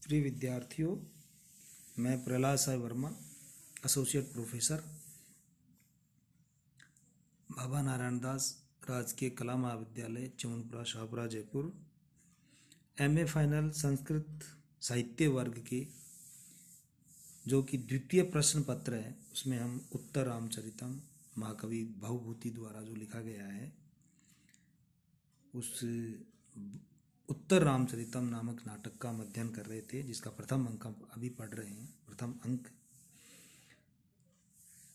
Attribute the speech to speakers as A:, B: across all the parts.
A: प्रिय विद्यार्थियों, मैं प्रहलाद साई वर्मा, एसोसिएट प्रोफेसर, बाबा नारायण दास राजकीय कला महाविद्यालय चमनपुरा शाहपुरा जयपुर, एमए फाइनल संस्कृत साहित्य वर्ग के जो कि द्वितीय प्रश्न पत्र है, उसमें हम उत्तर रामचरितम महाकवि भवभूति द्वारा जो लिखा गया है उस उत्तर रामचरितम नामक नाटक का हम अध्ययन कर रहे थे, जिसका प्रथम अंक हम अभी पढ़ रहे हैं। प्रथम अंक,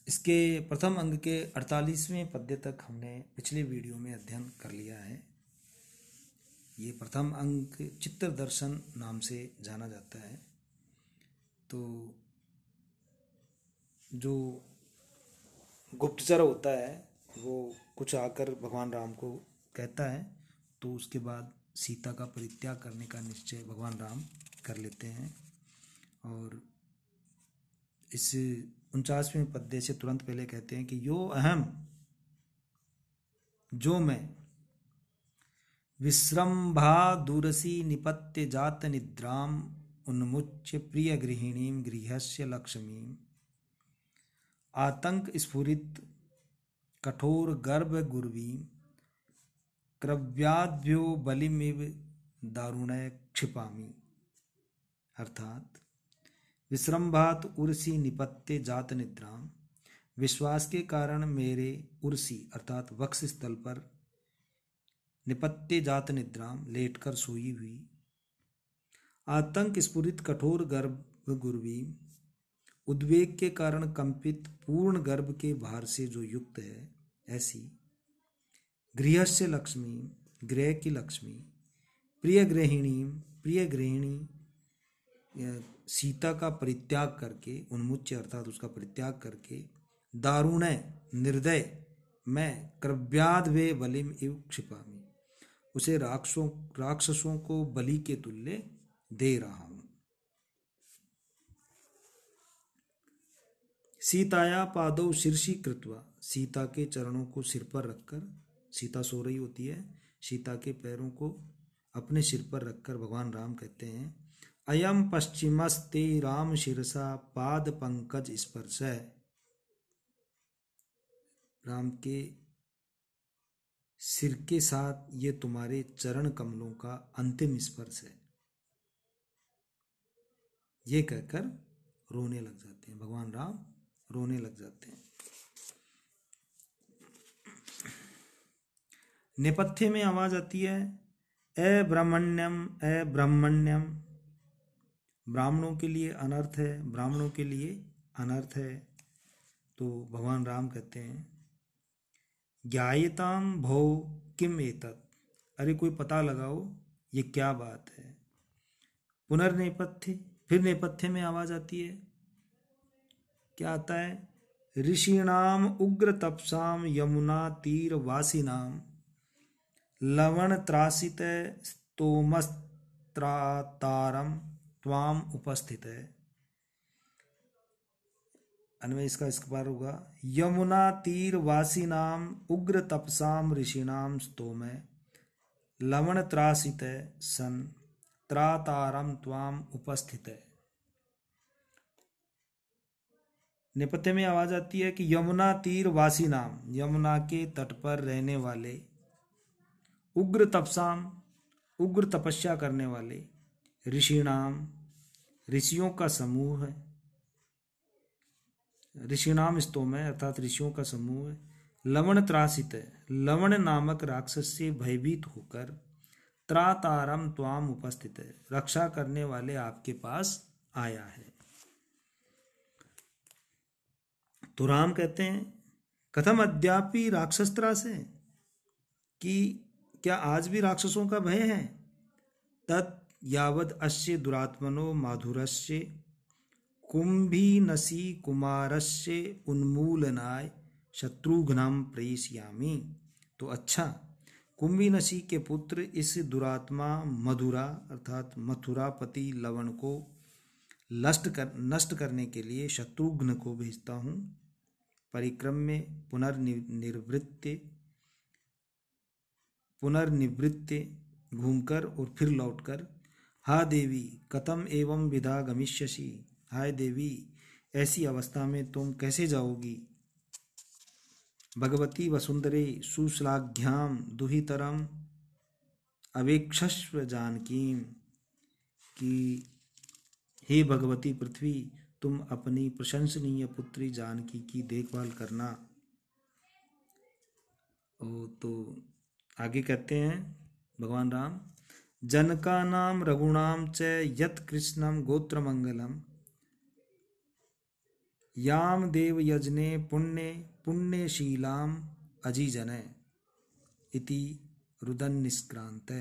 A: इसके प्रथम अंक के 48वें पद्य तक हमने पिछले वीडियो में अध्ययन कर लिया है। ये प्रथम अंक चित्र दर्शन नाम से जाना जाता है। तो जो गुप्तचर होता है वो कुछ आकर भगवान राम को कहता है, तो उसके बाद सीता का परित्याग करने का निश्चय भगवान राम कर लेते हैं। और इस 49वें पद्य से तुरंत पहले कहते हैं कि यो अहम, जो मैं, विश्रम्भा दूरसी निपत्य जात निद्राम उन्मुच्य प्रिय गृहिणीम गृहस्य लक्ष्मीम, आतंक स्फुरित कठोर गर्भ गुर्वीम, क्रव्याद्यो बलिमिव दारुणय क्षिपामी। अर्थात विश्रम्भात उर्सी निपत्ते जात निद्राम, विश्वास के कारण मेरे उर्सी अर्थात वक्ष स्थल पर निपत्ते जात निद्राम लेटकर सोई हुई, आतंक स्फुरित कठोर गर्भ गुर्वी, उद्वेग के कारण कंपित पूर्ण गर्भ के भार से जो युक्त है, ऐसी गृहस्य लक्ष्मी, गृह की लक्ष्मी, प्रिय गृहिणी, प्रिय गृहिणी सीता का परित्याग करके, उन्मुच्य अर्थात उसका परित्याग करके, दारुणय निर्दय मैं, क्रव्याद वे बलिम इव क्षिपामी, उसे राक्षसों को बलि के तुल्य दे रहा हूं। सीताया पादौ शीर्षि कृत्वा, सीता के चरणों को सिर पर रखकर, सीता सो रही होती है, सीता के पैरों को अपने सिर पर रखकर भगवान राम कहते हैं, अयम पश्चिमस्ते राम शिरसा पाद पंकज स्पर्श। राम के सिर के साथ ये तुम्हारे चरण कमलों का अंतिम स्पर्श है। ये कहकर रोने लग जाते हैं, भगवान राम रोने लग जाते हैं। नेपथ्य में आवाज आती है, ए ब्राह्मण्यम, ए ब्राह्मण्यम, ब्राह्मणों के लिए अनर्थ है, ब्राह्मणों के लिए अनर्थ है। तो भगवान राम कहते हैं, ज्ञायताम भो किम एतत्, अरे कोई पता लगाओ ये क्या बात है। पुनर्नेपथ्य, फिर नेपथ्य में आवाज आती है, क्या आता है, ऋषिणाम उग्र तपसाम यमुना तीर वासिनाम लवण त्रासित स्तोमस्त्रातारम त्वाम उपस्थित है। अन्वय इसका इस बार होगा, यमुना तीर वासिनाम उग्र तपसाम ऋषिणाम स्तोम लवण त्रासित सन त्रातारम त्वाम उपस्थित है। नेपथ्य में आवाज आती है कि यमुना तीर वासी नाम, यमुना के तट पर रहने वाले, उग्र तपसाम, उग्र तपस्या करने वाले, ऋषिणाम, ऋषियों का समूह है, ऋषिणाम स्तोम है अर्थात ऋषियों का समूह है, लवण त्रासित है, लवण नामक राक्षस से भयभीत होकर, त्रातारम त्वाम उपस्थित है, रक्षा करने वाले आपके पास आया है। तो राम कहते हैं, कथम अद्यापि राक्षस त्रास है, कि क्या आज भी राक्षसों का भय है। तत् यावद अस्य दुरात्मनो माधुरस्य कुंभीनसी कुमारस्य उन्मूलनाय शत्रुघ्नम प्रेषयामि। तो अच्छा, कुंभीनसी के पुत्र इस दुरात्मा मधुरा अर्थात मथुरापति लवण को नष्ट करने के लिए शत्रुघ्न को भेजता हूँ। परिक्रम में पुनर्निवृत्ति घूमकर और फिर लौटकर हा देवी कथम एवं विधा गमिष्यसि। हाय देवी, ऐसी अवस्था में तुम कैसे जाओगी। भगवती वसुंधरे सुश्लाघ्याम दुहितरम अवेक्षस्व जानकीम, कि हे भगवती पृथ्वी, तुम अपनी प्रशंसनीय पुत्री जानकी की देखभाल करना। ओ तो आगे कहते हैं भगवान राम, जनका नाम रघुणाम च यत कृष्णम गोत्रमंगलम याम देव यजने पुण्य पुण्यशीलाम अजीजने इति रुदन निष्क्रांत।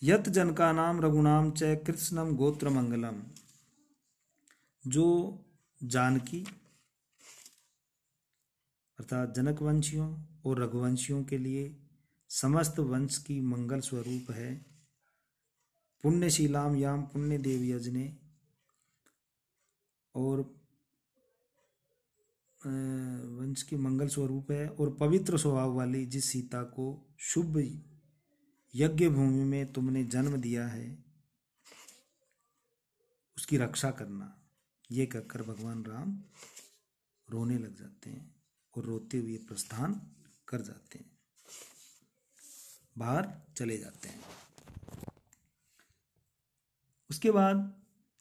A: यत जनका नाम रघुणाम च कृष्णम गोत्रमंगलम, जो जानकी अर्थात जनक वंशियों और रघुवंशियों के लिए समस्त वंश की मंगल स्वरूप है। पुण्यशीलाम याम पुण्य देव यजने, और वंश की मंगल स्वरूप है और पवित्र स्वभाव वाली जिस सीता को शुभ यज्ञ भूमि में तुमने जन्म दिया है, उसकी रक्षा करना। ये कहकर भगवान राम रोने लग जाते हैं और रोते हुए प्रस्थान कर जाते हैं, बाहर चले जाते हैं। उसके बाद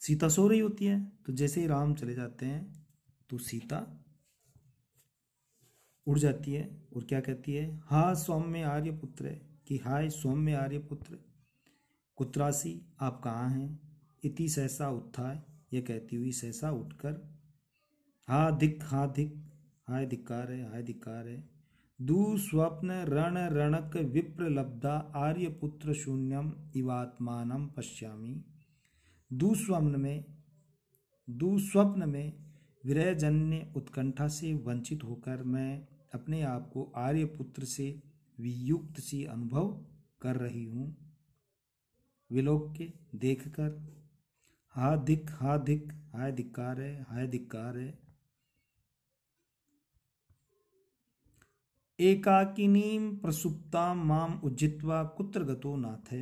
A: सीता सो रही होती है, तो जैसे ही राम चले जाते हैं तो सीता उड़ जाती है और क्या कहती है, हा सौम्य आर्य पुत्र, कि हाय सौम्य आर्य पुत्र, कुत्रासी, आप कहाँ हैं। इति सहसा उत्थाय, यह कहती हुई सहसा उठकर, हा धिक हा धिक, हाय धिक्कार है, हाय धिक्कार है। दुस्वप्न रण रणक विप्र लब्धा आर्यपुत्र शून्यम इवात्मानम पश्यामि। दुस्वप्न में विरहजन्य उत्कंठा से वंचित होकर मैं अपने आप को आर्यपुत्र से वियुक्त सी अनुभव कर रही हूँ। विलोक के देखकर, हा धिक हाय धिक्कार है, हाय धिक्कार है। एकाकिनीं प्रसुप्तां माम उज्जित्वा कुत्र गतो नाथ,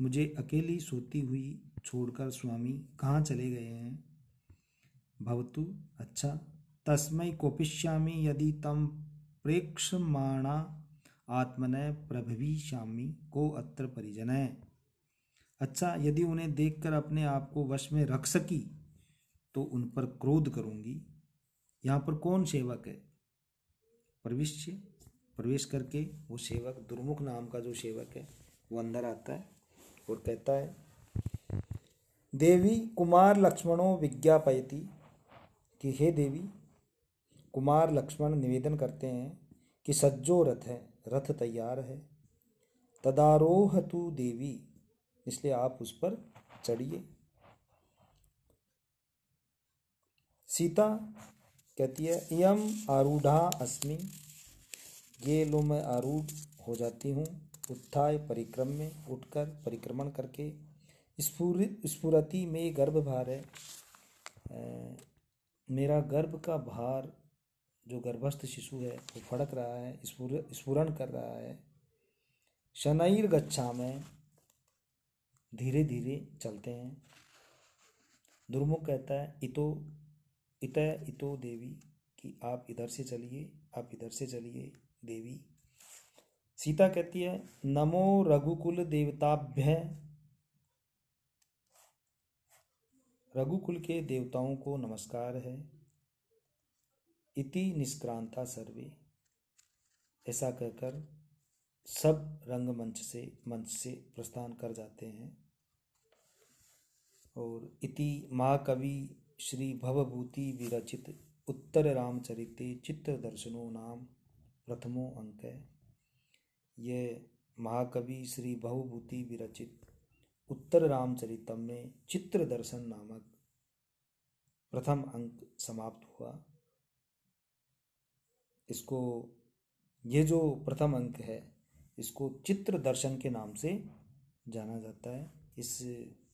A: मुझे अकेली सोती हुई छोड़कर स्वामी कहाँ चले गए हैं। भवतु, अच्छा, तस्मै कोपिष्यामि यदि तम प्रेक्षमाणा आत्मनः प्रभविष्यामि को अत्र परिजनः। अच्छा, यदि उन्हें देखकर अपने आप को वश में रख सकी तो उन पर क्रोध करूंगी। यहाँ पर कौन सेवक है, प्रविश्य, प्रवेश करके वो सेवक, दुर्मुख नाम का जो सेवक है वो अंदर आता है और कहता है, देवी कुमार लक्ष्मणों विज्ञापयति, कि हे देवी, कुमार लक्ष्मण निवेदन करते हैं कि सज्जो रथ है, रथ तैयार है। तदारोह तु देवी, इसलिए आप उस पर चढ़िए। सीता कहती है, इयम आरूढ़ा अस्मि, ये लो मैं आरूढ़ हो जाती हूँ। उत्थाय परिक्रम में, उठकर परिक्रमण करके, स्फुरति में गर्भ भार है, मेरा गर्भ का भार, जो गर्भस्थ शिशु है वो फड़क रहा है, स्फुरण कर रहा है। शनैर गच्छामि, धीरे धीरे चलते हैं। दुर्मुख कहता है, इतो देवी, कि आप इधर से चलिए, आप इधर से चलिए देवी। सीता कहती है, नमो रघुकुल देवताभ्य, रघुकुल के देवताओं को नमस्कार है। इति निष्क्रांता सर्वे, ऐसा कहकर सब रंगमंच से, मंच से प्रस्थान कर जाते हैं। और इति महाकवि श्री भवभूति विरचित उत्तर रामचरिते चित्र दर्शनो नाम प्रथमो अंक है। यह महाकवि श्री भवभूति विरचित उत्तर रामचरितम में चित्र दर्शन नामक प्रथम अंक समाप्त हुआ। इसको, ये जो प्रथम अंक है, इसको चित्र दर्शन के नाम से जाना जाता है। इस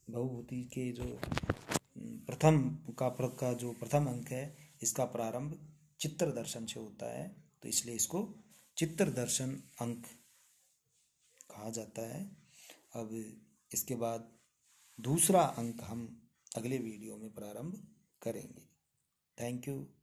A: भवभूति के जो का जो प्रथम अंक है, इसका प्रारंभ चित्र दर्शन से होता है, तो इसलिए इसको चित्र दर्शन अंक कहा जाता है। अब इसके बाद दूसरा अंक हम अगले वीडियो में प्रारंभ करेंगे। Thank you.